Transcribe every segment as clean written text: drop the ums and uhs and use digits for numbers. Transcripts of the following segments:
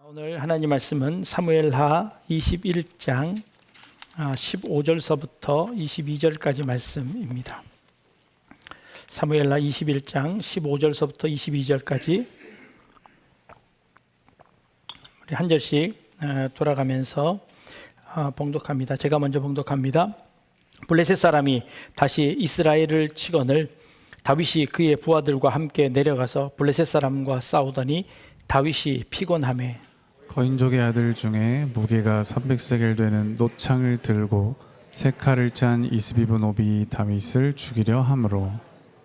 오늘 하나님 말씀은 사무엘하 21장 15절서부터 22절까지 말씀입니다. 사무엘하 21장 15절서부터 22절까지 우리 한 절씩 돌아가면서 봉독합니다. 제가 먼저 봉독합니다. 블레셋 사람이 다시 이스라엘을 치거늘 다윗이 그의 부하들과 함께 내려가서 블레셋 사람과 싸우더니 다윗이 피곤하매 거인족의 아들 중에 무게가 300세겔 되는 노창을 들고 세 칼을 짠 이스비브 노비 다윗을 죽이려 함으로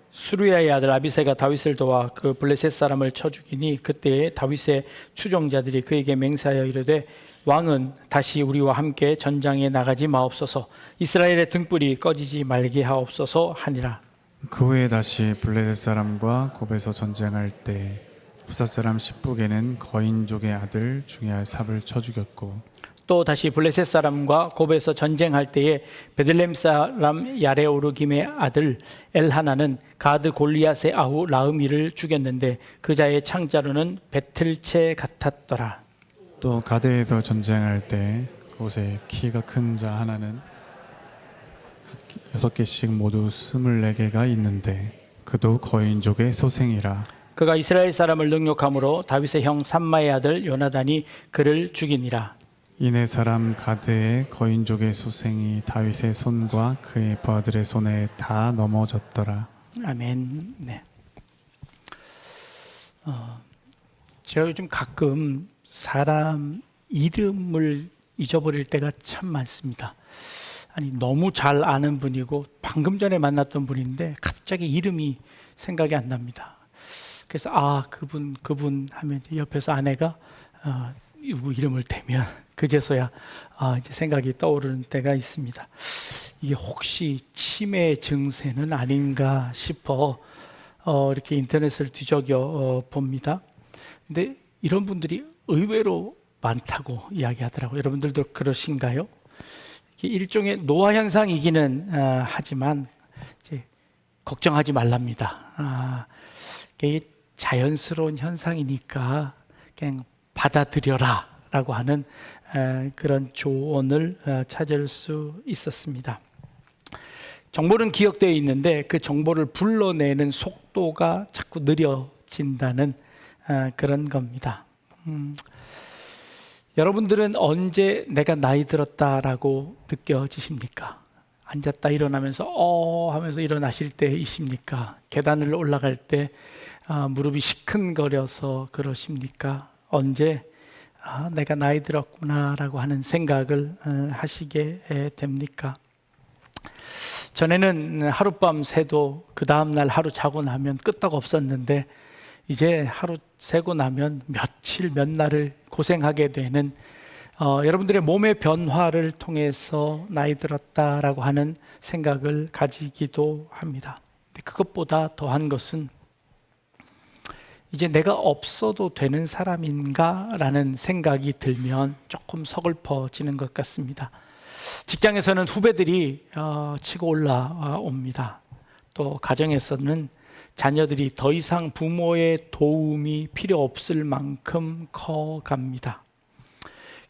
수르야의 아들 아비새가 다윗을 도와 그 블레셋 사람을 쳐 죽이니 그때에 다윗의 추종자들이 그에게 맹세하여 이르되 왕은 다시 우리와 함께 전장에 나가지 마옵소서 이스라엘의 등불이 꺼지지 말게 하옵소서 하니라. 그 후에 다시 블레셋 사람과 곱에서 전쟁할 때 부사 사람 십부게는 거인족의 아들 중야삽을 쳐 죽였고 또 다시 블레셋 사람과 곱에서 전쟁할 때에 베들레헴 사람 야레오르김의 아들 엘하나는 가드 골리앗의 아우 라흐미를 죽였는데 그 자의 창자로는 배틀채 같았더라. 또 가드에서 전쟁할 때 그곳에 키가 큰 자 하나는 6개씩 모두 24개가 있는데 그도 거인족의 소생이라. 그가 이스라엘 사람을 능욕함으로 다윗의 형 삼마의 아들 요나단이 그를 죽이니라. 이내 사람 가드의 거인족의 소생이 다윗의 손과 그의 부하들의 손에 다 넘어졌더라. 아멘. 네. 제가 요즘 가끔 사람 이름을 잊어버릴 때가 참 많습니다. 아니 너무 잘 아는 분이고 방금 전에 만났던 분인데 갑자기 이름이 생각이 안 납니다. 그래서 그분 하면 옆에서 아내가 누구 이름을 대면 그제서야 이제 생각이 떠오르는 때가 있습니다. 이게 혹시 치매 증세는 아닌가 싶어 이렇게 인터넷을 뒤적여 봅니다. 근데 이런 분들이 의외로 많다고 이야기하더라고요. 여러분들도 그러신가요? 이게 일종의 노화 현상이기는 하지만 이제 걱정하지 말랍니다. 이게 자연스러운 현상이니까 그냥 받아들여라 라고 하는 그런 조언을 찾을 수 있었습니다. 정보는 기억되어 있는데 그 정보를 불러내는 속도가 자꾸 느려진다는 그런 겁니다. 여러분들은 언제 내가 나이 들었다라고 느껴지십니까? 앉았다 일어나면서 하면서 일어나실 때이십니까? 계단을 올라갈 때 무릎이 시큰거려서 그러십니까? 언제 내가 나이 들었구나라고 하는 생각을 하시게 됩니까? 전에는 하룻밤 새도 그 다음날 하루 자고 나면 끄떡 없었는데 이제 하루 새고 나면 며칠 몇 날을 고생하게 되는 여러분들의 몸의 변화를 통해서 나이 들었다라고 하는 생각을 가지기도 합니다. 그것보다 더한 것은 이제 내가 없어도 되는 사람인가 라는 생각이 들면 조금 서글퍼지는 것 같습니다. 직장에서는 후배들이 치고 올라옵니다. 또 가정에서는 자녀들이 더 이상 부모의 도움이 필요 없을 만큼 커갑니다.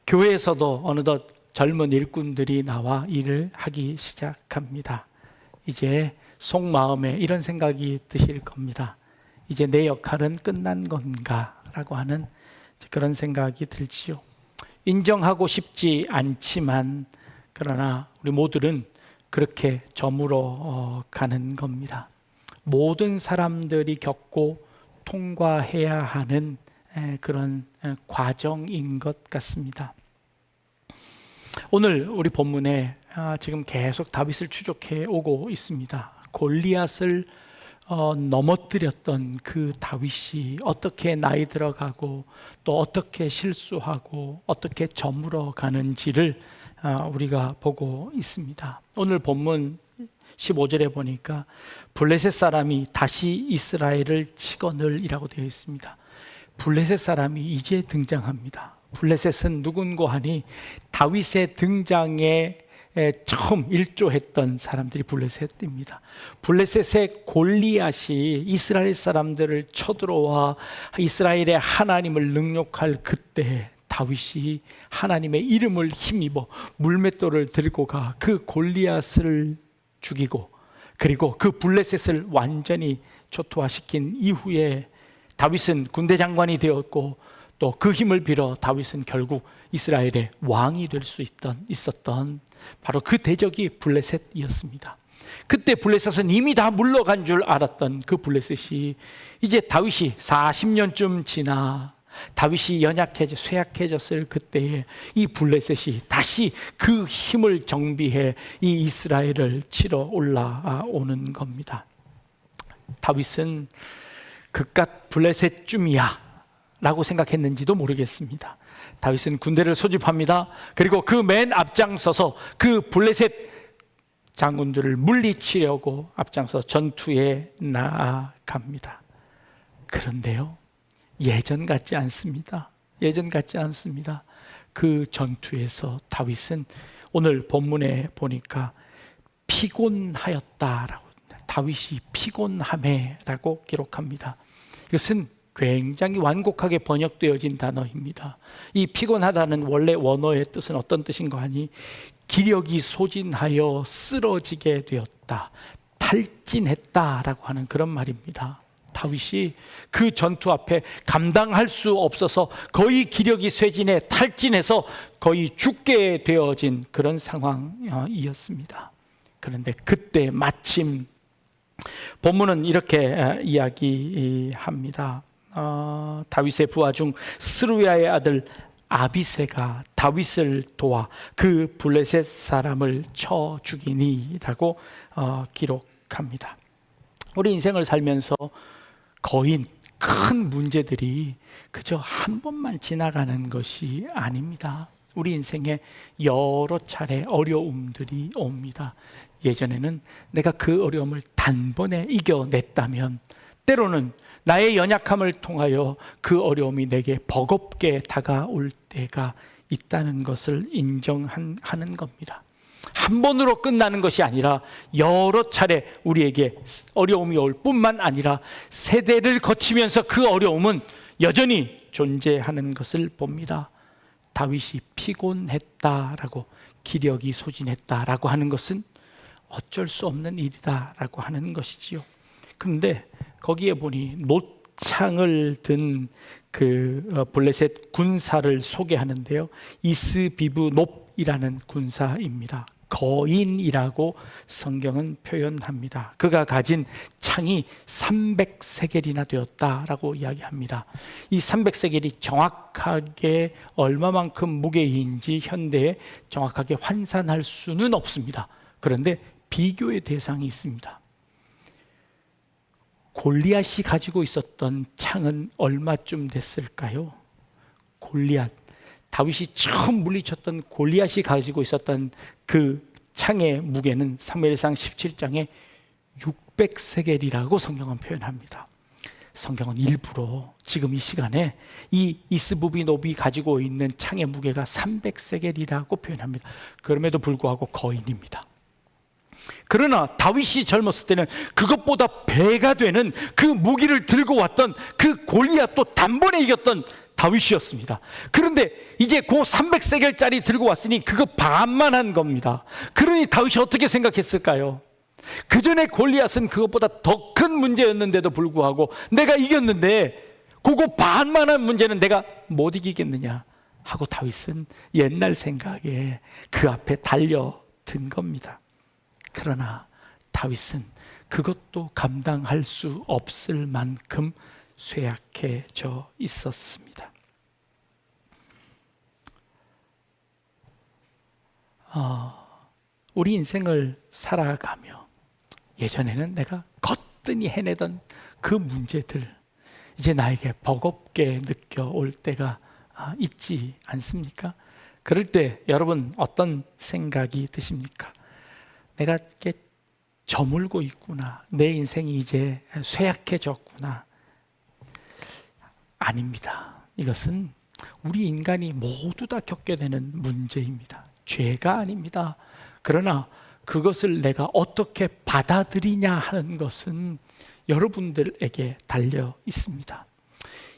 교회에서도 어느덧 젊은 일꾼들이 나와 일을 하기 시작합니다. 이제 속마음에 이런 생각이 드실 겁니다. 이제 내 역할은 끝난 건가? 라고 하는 그런 생각이 들지요. 인정하고 싶지 않지만 그러나 우리 모두는 그렇게 저물어 가는 겁니다. 모든 사람들이 겪고 통과해야 하는 그런 과정인 것 같습니다. 오늘 우리 본문에 지금 계속 다윗을 추적해 오고 있습니다. 골리앗을 넘어뜨렸던 그 다윗이 어떻게 나이 들어가고 또 어떻게 실수하고 어떻게 저물어 가는지를 우리가 보고 있습니다. 오늘 본문 15절에 보니까 블레셋 사람이 다시 이스라엘을 치거늘이라고 되어 있습니다. 블레셋 사람이 이제 등장합니다. 블레셋은 누군고 하니 다윗의 등장에 처음 일조했던 사람들이 블레셋입니다. 블레셋의 골리앗이 이스라엘 사람들을 쳐들어와 이스라엘의 하나님을 능욕할 그때 다윗이 하나님의 이름을 힘입어 물맷돌을 들고 가 그 골리앗을 죽이고, 그리고 그 블레셋을 완전히 초토화시킨 이후에 다윗은 군대 장관이 되었고, 또 그 힘을 빌어 다윗은 결국 이스라엘의 왕이 될 수 있었던 바로 그 대적이 블레셋이었습니다. 그때 블레셋은 이미 다 물러간 줄 알았던 그 블레셋이 이제 다윗이 40년쯤 지나 다윗이 쇠약해졌을 그때에 이 블레셋이 다시 그 힘을 정비해 이 이스라엘을 치러 올라오는 겁니다. 다윗은 그깟 블레셋쯤이야 라고 생각했는지도 모르겠습니다. 다윗은 군대를 소집합니다. 그리고 그 맨 앞장서서 그 블레셋 장군들을 물리치려고 앞장서 전투에 나아갑니다. 그런데요, 예전 같지 않습니다. 예전 같지 않습니다. 그 전투에서 다윗은 오늘 본문에 보니까 피곤하였다라고, 다윗이 피곤함에라고 기록합니다. 이것은 굉장히 완곡하게 번역되어진 단어입니다. 이 피곤하다는 원래 원어의 뜻은 어떤 뜻인가 하니, 기력이 소진하여 쓰러지게 되었다, 탈진했다라고 하는 그런 말입니다. 다윗이 그 전투 앞에 감당할 수 없어서 거의 기력이 쇠진해 탈진해서 거의 죽게 되어진 그런 상황이었습니다. 그런데 그때 마침 본문은 이렇게 이야기합니다. 다윗의 부하 중 스루야의 아들 아비새가 다윗을 도와 그 블레셋 사람을 쳐 죽이니라고 기록합니다. 우리 인생을 살면서 거의 큰 문제들이 그저 한 번만 지나가는 것이 아닙니다. 우리 인생에 여러 차례 어려움들이 옵니다. 예전에는 내가 그 어려움을 단번에 이겨냈다면, 때로는 나의 연약함을 통하여 그 어려움이 내게 버겁게 다가올 때가 있다는 것을 인정하는 겁니다. 한 번으로 끝나는 것이 아니라 여러 차례 우리에게 어려움이 올 뿐만 아니라 세대를 거치면서 그 어려움은 여전히 존재하는 것을 봅니다. 다윗이 피곤했다라고, 기력이 소진했다라고 하는 것은 어쩔 수 없는 일이다라고 하는 것이지요. 그런데 거기에 보니 노창을 든 그 블레셋 군사를 소개하는데요, 이스비브놉이라는 군사입니다. 거인이라고 성경은 표현합니다. 그가 가진 창이 300세겔이나 되었다라고 이야기합니다. 이 300세겔이 정확하게 얼마만큼 무게인지 현대에 정확하게 환산할 수는 없습니다. 그런데 비교의 대상이 있습니다. 골리앗이 가지고 있었던 창은 얼마쯤 됐을까요? 골리앗, 다윗이 처음 물리쳤던 골리앗이 가지고 있었던 그 창의 무게는 사무엘상 17장에 600세겔이라고 성경은 표현합니다. 성경은 일부러 지금 이 시간에 이 이스부비노비 가지고 있는 창의 무게가 300세겔이라고 표현합니다. 그럼에도 불구하고 거인입니다. 그러나 다윗이 젊었을 때는 그것보다 배가 되는 그 무기를 들고 왔던 그 골리앗도 단번에 이겼던 다윗이었습니다. 그런데 이제 그 300세겔짜리 들고 왔으니 그거 반만 한 겁니다. 그러니 다윗이 어떻게 생각했을까요? 그 전에 골리앗은 그것보다 더 큰 문제였는데도 불구하고 내가 이겼는데 그거 반만한 문제는 내가 못 이기겠느냐 하고 다윗은 옛날 생각에 그 앞에 달려든 겁니다. 그러나 다윗은 그것도 감당할 수 없을 만큼 쇠약해져 있었습니다. 우리 인생을 살아가며 예전에는 내가 거뜬히 해내던 그 문제들, 이제 나에게 버겁게 느껴올 때가 있지 않습니까? 그럴 때 여러분 어떤 생각이 드십니까? 내가 이렇게 저물고 있구나, 내 인생이 이제 쇠약해졌구나. 아닙니다. 이것은 우리 인간이 모두 다 겪게 되는 문제입니다. 죄가 아닙니다. 그러나 그것을 내가 어떻게 받아들이냐 하는 것은 여러분들에게 달려 있습니다.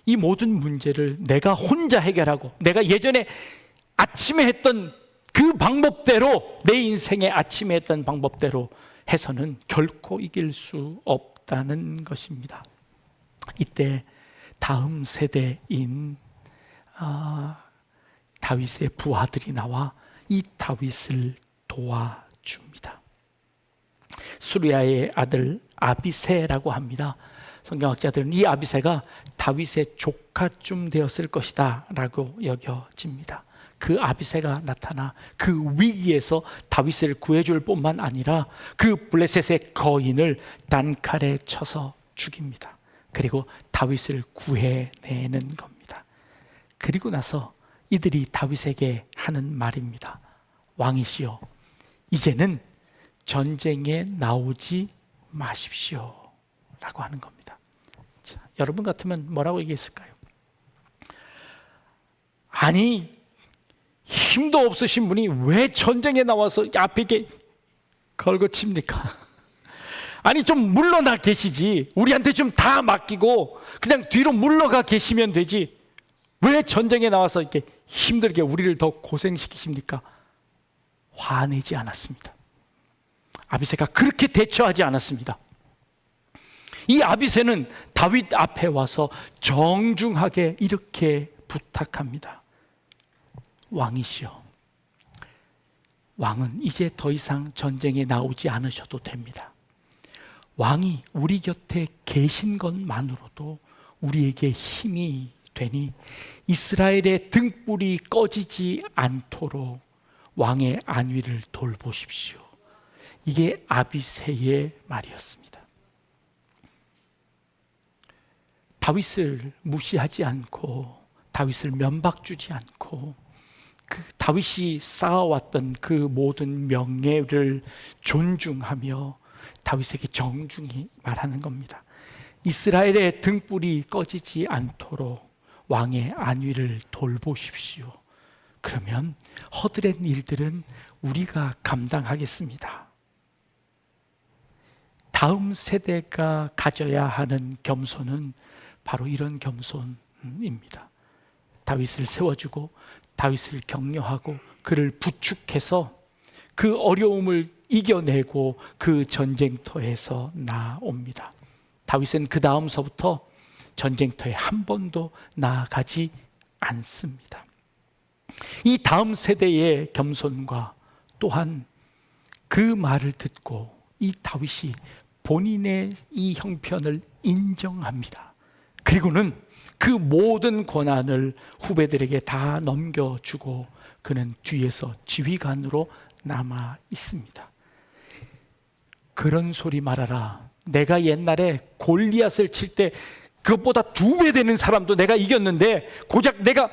이 모든 문제를 내가 혼자 해결하고 내가 예전에 아침에 했던 그 방법대로, 내 인생의 아침에 했던 방법대로 해서는 결코 이길 수 없다는 것입니다. 이때 다음 세대인 다윗의 부하들이 나와 이 다윗을 도와줍니다. 수리아의 아들 아비새라고 합니다. 성경학자들은 이 아비새가 다윗의 조카쯤 되었을 것이다 라고 여겨집니다. 그 아비새가 나타나 그 위기에서 다윗을 구해줄 뿐만 아니라 그 블레셋의 거인을 단칼에 쳐서 죽입니다. 그리고 다윗을 구해내는 겁니다. 그리고 나서 이들이 다윗에게 하는 말입니다. 왕이시여, 이제는 전쟁에 나오지 마십시오 라고 하는 겁니다. 자, 여러분 같으면 뭐라고 얘기했을까요? 아니, 힘도 없으신 분이 왜 전쟁에 나와서 앞에 이렇게 걸거칩니까? 아니, 좀 물러나 계시지. 우리한테 좀 다 맡기고 그냥 뒤로 물러가 계시면 되지. 왜 전쟁에 나와서 이렇게 힘들게 우리를 더 고생시키십니까? 화내지 않았습니다. 아비새가 그렇게 대처하지 않았습니다. 이 아비새는 다윗 앞에 와서 정중하게 이렇게 부탁합니다. 왕이시여, 왕은 이제 더 이상 전쟁에 나오지 않으셔도 됩니다. 왕이 우리 곁에 계신 것만으로도 우리에게 힘이 되니 이스라엘의 등불이 꺼지지 않도록 왕의 안위를 돌보십시오. 이게 아비새의 말이었습니다. 다윗을 무시하지 않고 다윗을 면박주지 않고 그 다윗이 쌓아왔던 그 모든 명예를 존중하며 다윗에게 정중히 말하는 겁니다. 이스라엘의 등불이 꺼지지 않도록 왕의 안위를 돌보십시오. 그러면 허드렛 일들은 우리가 감당하겠습니다. 다음 세대가 가져야 하는 겸손은 바로 이런 겸손입니다. 다윗을 세워주고 다윗을 격려하고 그를 부축해서 그 어려움을 이겨내고 그 전쟁터에서 나옵니다. 다윗은 그 다음서부터 전쟁터에 한 번도 나아가지 않습니다. 이 다음 세대의 겸손과 또한 그 말을 듣고 이 다윗이 본인의 이 형편을 인정합니다. 그리고는 그 모든 권한을 후배들에게 다 넘겨주고 그는 뒤에서 지휘관으로 남아 있습니다. 그런 소리 말아라. 내가 옛날에 골리앗을 칠 때 그것보다 2배 되는 사람도 내가 이겼는데 고작 내가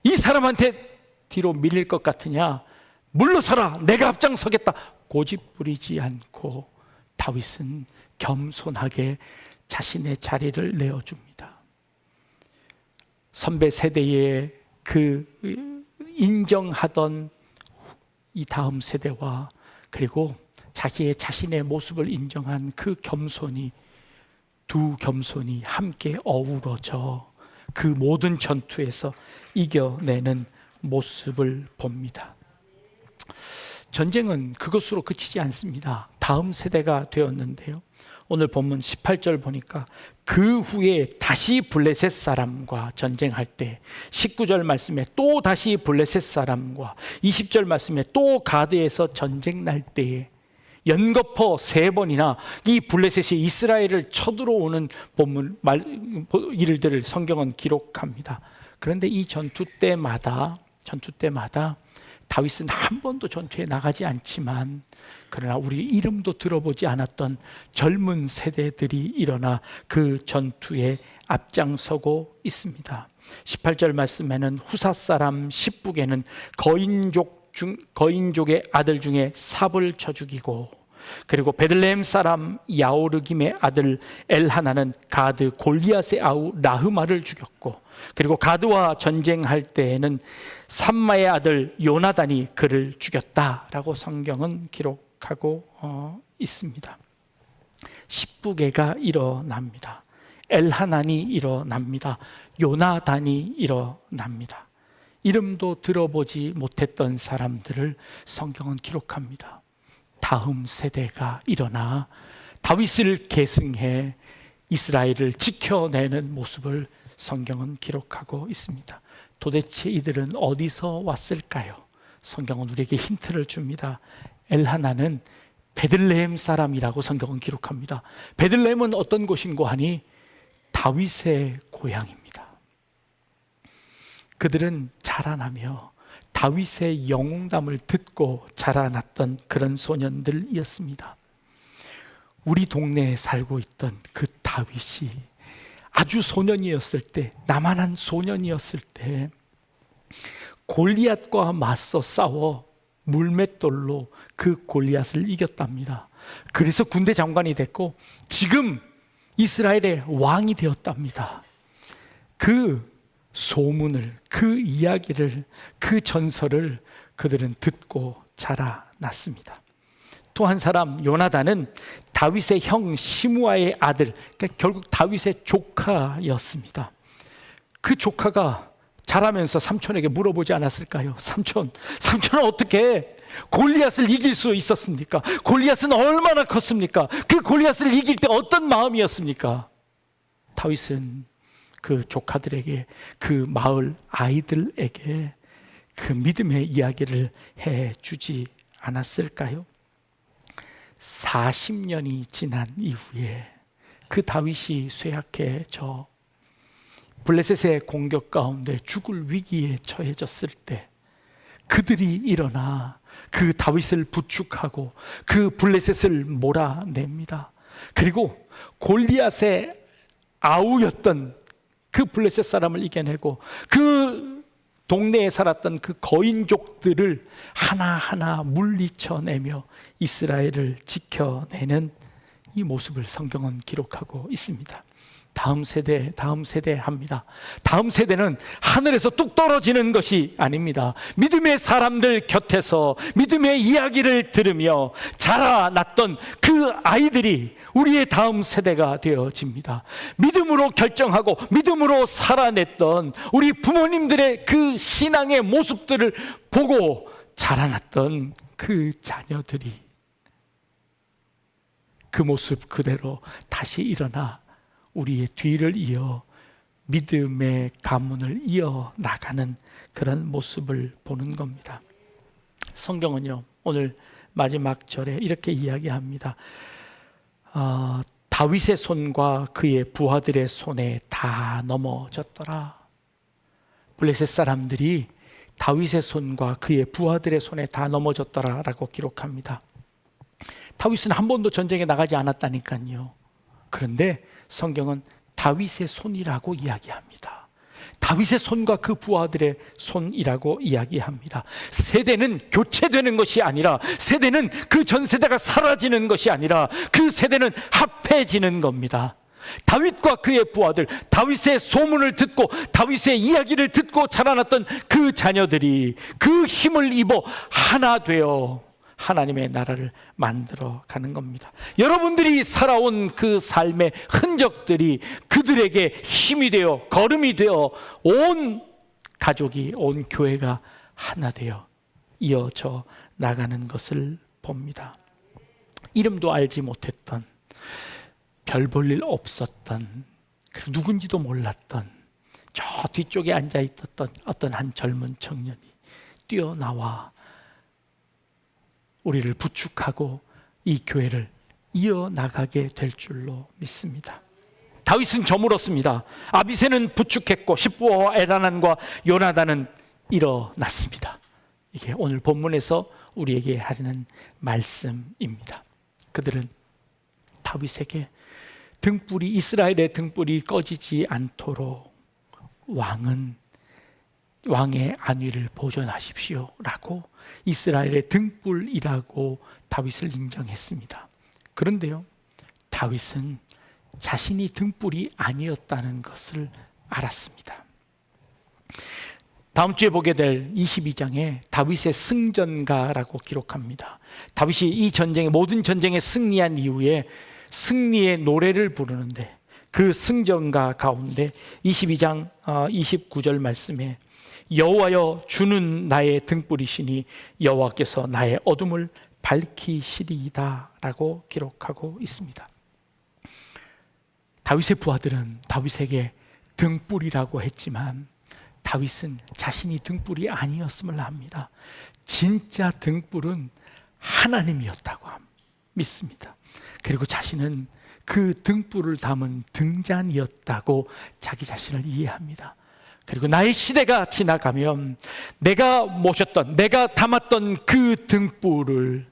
이 사람한테 뒤로 밀릴 것 같으냐? 물러서라. 내가 앞장서겠다. 고집 부리지 않고 다윗은 겸손하게 자신의 자리를 내어줍니다. 선배 세대의 그 인정하던 이 다음 세대와 그리고 자신의 모습을 인정한 그 겸손이, 두 겸손이 함께 어우러져 그 모든 전투에서 이겨내는 모습을 봅니다. 전쟁은 그것으로 그치지 않습니다. 다음 세대가 되었는데요, 오늘 본문 18절 보니까 그 후에 다시 블레셋 사람과 전쟁할 때, 19절 말씀에 또 다시 블레셋 사람과, 20절 말씀에 또 가드에서 전쟁 날 때에 연거푸 3번이나 이 블레셋이 이스라엘을 쳐들어오는 일들을 성경은 기록합니다. 그런데 이 전투 때마다 다윗은 한 번도 전투에 나가지 않지만, 그러나 우리 이름도 들어보지 않았던 젊은 세대들이 일어나 그 전투에 앞장서고 있습니다. 18절 말씀에는 후사 사람 십북에는 거인족의 아들 중에 삽을 쳐 죽이고, 그리고 베들레헴 사람 야오르김의 아들 엘하나는 가드 골리앗의 아우 라흐마를 죽였고, 그리고 가드와 전쟁할 때에는 삼마의 아들 요나단이 그를 죽였다라고 성경은 기록하고 있습니다. 십부계가 일어납니다. 엘하난이 일어납니다. 요나단이 일어납니다. 이름도 들어보지 못했던 사람들을 성경은 기록합니다. 다음 세대가 일어나 다윗을 계승해 이스라엘을 지켜내는 모습을 성경은 기록하고 있습니다. 도대체 이들은 어디서 왔을까요? 성경은 우리에게 힌트를 줍니다. 엘하나는 베들레헴 사람이라고 성경은 기록합니다. 베들레헴은 어떤 곳인고 하니 다윗의 고향입니다. 그들은 자라나며 다윗의 영웅담을 듣고 자라났던 그런 소년들이었습니다. 우리 동네에 살고 있던 그 다윗이 아주 소년이었을 때, 나만한 소년이었을 때 골리앗과 맞서 싸워 물맷돌로 그 골리앗을 이겼답니다. 그래서 군대 장관이 됐고 지금 이스라엘의 왕이 되었답니다. 그 소문을, 그 이야기를, 그 전설을 그들은 듣고 자라났습니다. 또 한 사람 요나단은 다윗의 형 시므아의 아들, 그러니까 결국 다윗의 조카였습니다. 그 조카가 자라면서 삼촌에게 물어보지 않았을까요? 삼촌은 어떻게 골리앗을 이길 수 있었습니까? 골리앗은 얼마나 컸습니까? 그 골리앗을 이길 때 어떤 마음이었습니까? 다윗은 그 조카들에게, 그 마을 아이들에게 그 믿음의 이야기를 해주지 않았을까요? 40년이 지난 이후에 그 다윗이 쇠약해져 블레셋의 공격 가운데 죽을 위기에 처해졌을 때 그들이 일어나 그 다윗을 부축하고 그 블레셋을 몰아냅니다. 그리고 골리앗의 아우였던 그 블레셋 사람을 이겨내고 그 동네에 살았던 그 거인족들을 하나하나 물리쳐내며 이스라엘을 지켜내는 이 모습을 성경은 기록하고 있습니다. 다음 세대 합니다. 다음 세대는 하늘에서 뚝 떨어지는 것이 아닙니다. 믿음의 사람들 곁에서 믿음의 이야기를 들으며 자라났던 그 아이들이 우리의 다음 세대가 되어집니다. 믿음으로 결정하고 믿음으로 살아냈던 우리 부모님들의 그 신앙의 모습들을 보고 자라났던 그 자녀들이 그 모습 그대로 다시 일어나 우리의 뒤를 이어 믿음의 가문을 이어나가는 그런 모습을 보는 겁니다. 성경은요, 오늘 마지막 절에 이렇게 이야기합니다. 다윗의 손과 그의 부하들의 손에 다 넘어졌더라. 블레셋 사람들이 다윗의 손과 그의 부하들의 손에 다 넘어졌더라 라고 기록합니다. 다윗은 한 번도 전쟁에 나가지 않았다니까요. 그런데 성경은 다윗의 손이라고 이야기합니다. 다윗의 손과 그 부하들의 손이라고 이야기합니다. 세대는 교체되는 것이 아니라, 세대는 그 전 세대가 사라지는 것이 아니라 그 세대는 합해지는 겁니다. 다윗과 그의 부하들, 다윗의 소문을 듣고 다윗의 이야기를 듣고 자라났던 그 자녀들이 그 힘을 입어 하나 되어 하나님의 나라를 만들어 가는 겁니다. 여러분들이 살아온 그 삶의 흔적들이 그들에게 힘이 되어, 걸음이 되어 온 가족이, 온 교회가 하나 되어 이어져 나가는 것을 봅니다. 이름도 알지 못했던, 별 볼 일 없었던, 누군지도 몰랐던 저 뒤쪽에 앉아 있었던 어떤 한 젊은 청년이 뛰어나와 우리를 부축하고 이 교회를 이어나가게 될 줄로 믿습니다. 다윗은 저물었습니다. 아비새는 부축했고 십부와 엘하난과 요나단은 일어났습니다. 이게 오늘 본문에서 우리에게 하는 말씀입니다. 그들은 다윗에게 등불이, 이스라엘의 등불이 꺼지지 않도록 왕의 안위를 보존하십시오 라고 이스라엘의 등불이라고 다윗을 인정했습니다. 그런데요, 다윗은 자신이 등불이 아니었다는 것을 알았습니다. 다음 주에 보게 될 22장에 다윗의 승전가라고 기록합니다. 다윗이 이 전쟁에, 모든 전쟁에 승리한 이후에 승리의 노래를 부르는데 그 승전가 가운데 22장 29절 말씀에 여호와여 주는 나의 등불이시니 여호와께서 나의 어둠을 밝히시리이다 라고 기록하고 있습니다. 다윗의 부하들은 다윗에게 등불이라고 했지만 다윗은 자신이 등불이 아니었음을 압니다. 진짜 등불은 하나님이었다고 믿습니다. 그리고 자신은 그 등불을 담은 등잔이었다고 자기 자신을 이해합니다. 그리고 나의 시대가 지나가면 내가 모셨던, 내가 담았던 그 등불을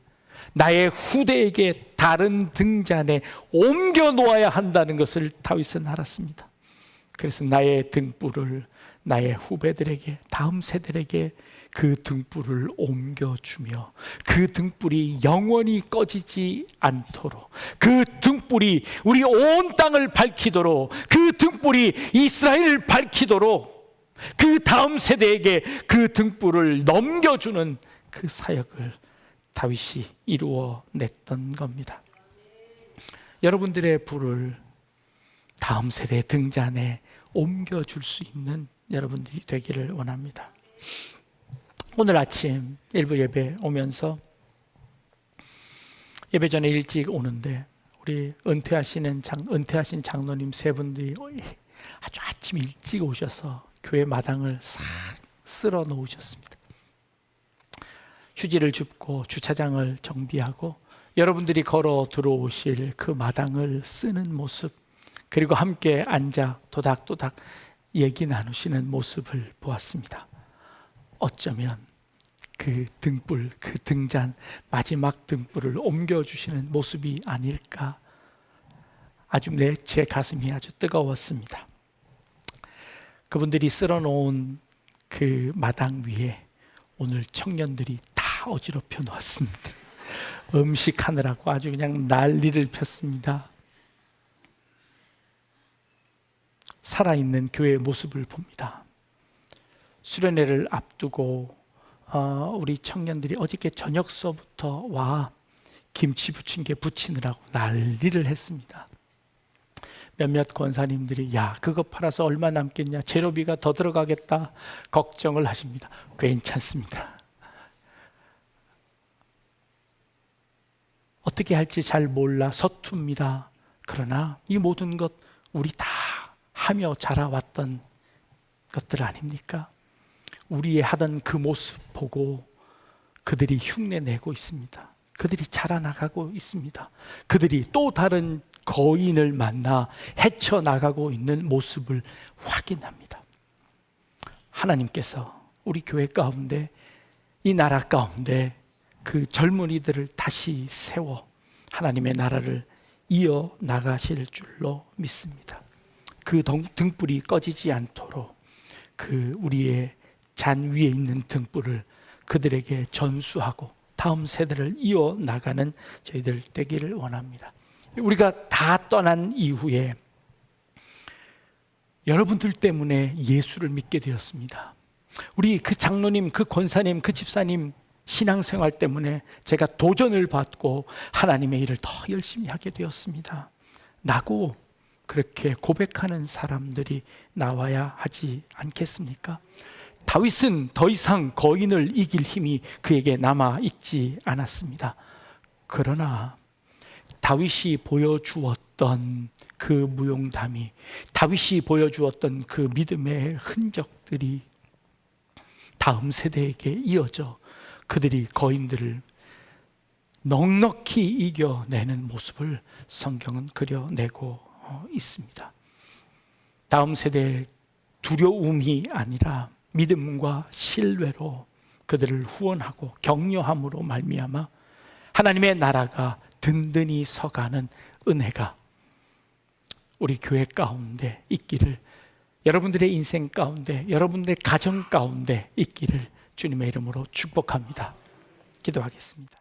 나의 후대에게 다른 등잔에 옮겨 놓아야 한다는 것을 다윗은 알았습니다. 그래서 나의 등불을 나의 후배들에게, 다음 세대에게 그 등불을 옮겨주며 그 등불이 영원히 꺼지지 않도록, 그 등불이 우리 온 땅을 밝히도록, 그 등불이 이스라엘을 밝히도록 그 다음 세대에게 그 등불을 넘겨주는 그 사역을 다윗이 이루어냈던 겁니다. 여러분들의 불을 다음 세대의 등잔에 옮겨줄 수 있는 여러분들이 되기를 원합니다. 오늘 아침 일부 예배 오면서 예배 전에 일찍 오는데 우리 은퇴하신 장로님 세 분들이 아주 아침 일찍 오셔서 교회 마당을 싹 쓸어 놓으셨습니다. 휴지를 줍고 주차장을 정비하고 여러분들이 걸어 들어오실 그 마당을 쓰는 모습, 그리고 함께 앉아 도닥도닥 얘기 나누시는 모습을 보았습니다. 어쩌면 그 등불, 그 등잔, 마지막 등불을 옮겨주시는 모습이 아닐까, 아주 제 가슴이 아주 뜨거웠습니다. 그분들이 쓸어놓은 그 마당 위에 오늘 청년들이 다 어지럽혀 놓았습니다. 음식하느라고 아주 그냥 난리를 폈습니다. 살아있는 교회의 모습을 봅니다. 수련회를 앞두고 우리 청년들이 어저께 저녁 수업부터 와 김치 부친 게 부치느라고 난리를 했습니다. 몇몇 권사님들이 야 그거 팔아서 얼마 남겠냐, 재료비가 더 들어가겠다 걱정을 하십니다. 괜찮습니다. 어떻게 할지 잘 몰라 서툽니다. 그러나 이 모든 것 우리 다 하며 자라왔던 것들 아닙니까? 우리의 하던 그 모습 보고 그들이 흉내내고 있습니다. 그들이 자라나가고 있습니다. 그들이 또 다른 거인을 만나 헤쳐나가고 있는 모습을 확인합니다. 하나님께서 우리 교회 가운데, 이 나라 가운데 그 젊은이들을 다시 세워 하나님의 나라를 이어나가실 줄로 믿습니다. 그 등불이 꺼지지 않도록 그 우리의 잔 위에 있는 등불을 그들에게 전수하고 다음 세대를 이어나가는 저희들 되기를 원합니다. 우리가 다 떠난 이후에 여러분들 때문에 예수를 믿게 되었습니다. 우리 그 장로님, 그 권사님, 그 집사님 신앙생활 때문에 제가 도전을 받고 하나님의 일을 더 열심히 하게 되었습니다 라고 그렇게 고백하는 사람들이 나와야 하지 않겠습니까? 다윗은 더 이상 거인을 이길 힘이 그에게 남아있지 않았습니다. 그러나 다윗이 보여주었던 그 무용담이, 다윗이 보여주었던 그 믿음의 흔적들이 다음 세대에게 이어져 그들이 거인들을 넉넉히 이겨내는 모습을 성경은 그려내고 있습니다. 다음 세대의 두려움이 아니라 믿음과 신뢰로 그들을 후원하고 격려함으로 말미암아 하나님의 나라가 든든히 서가는 은혜가 우리 교회 가운데 있기를, 여러분들의 인생 가운데, 여러분들의 가정 가운데 있기를 주님의 이름으로 축복합니다. 기도하겠습니다.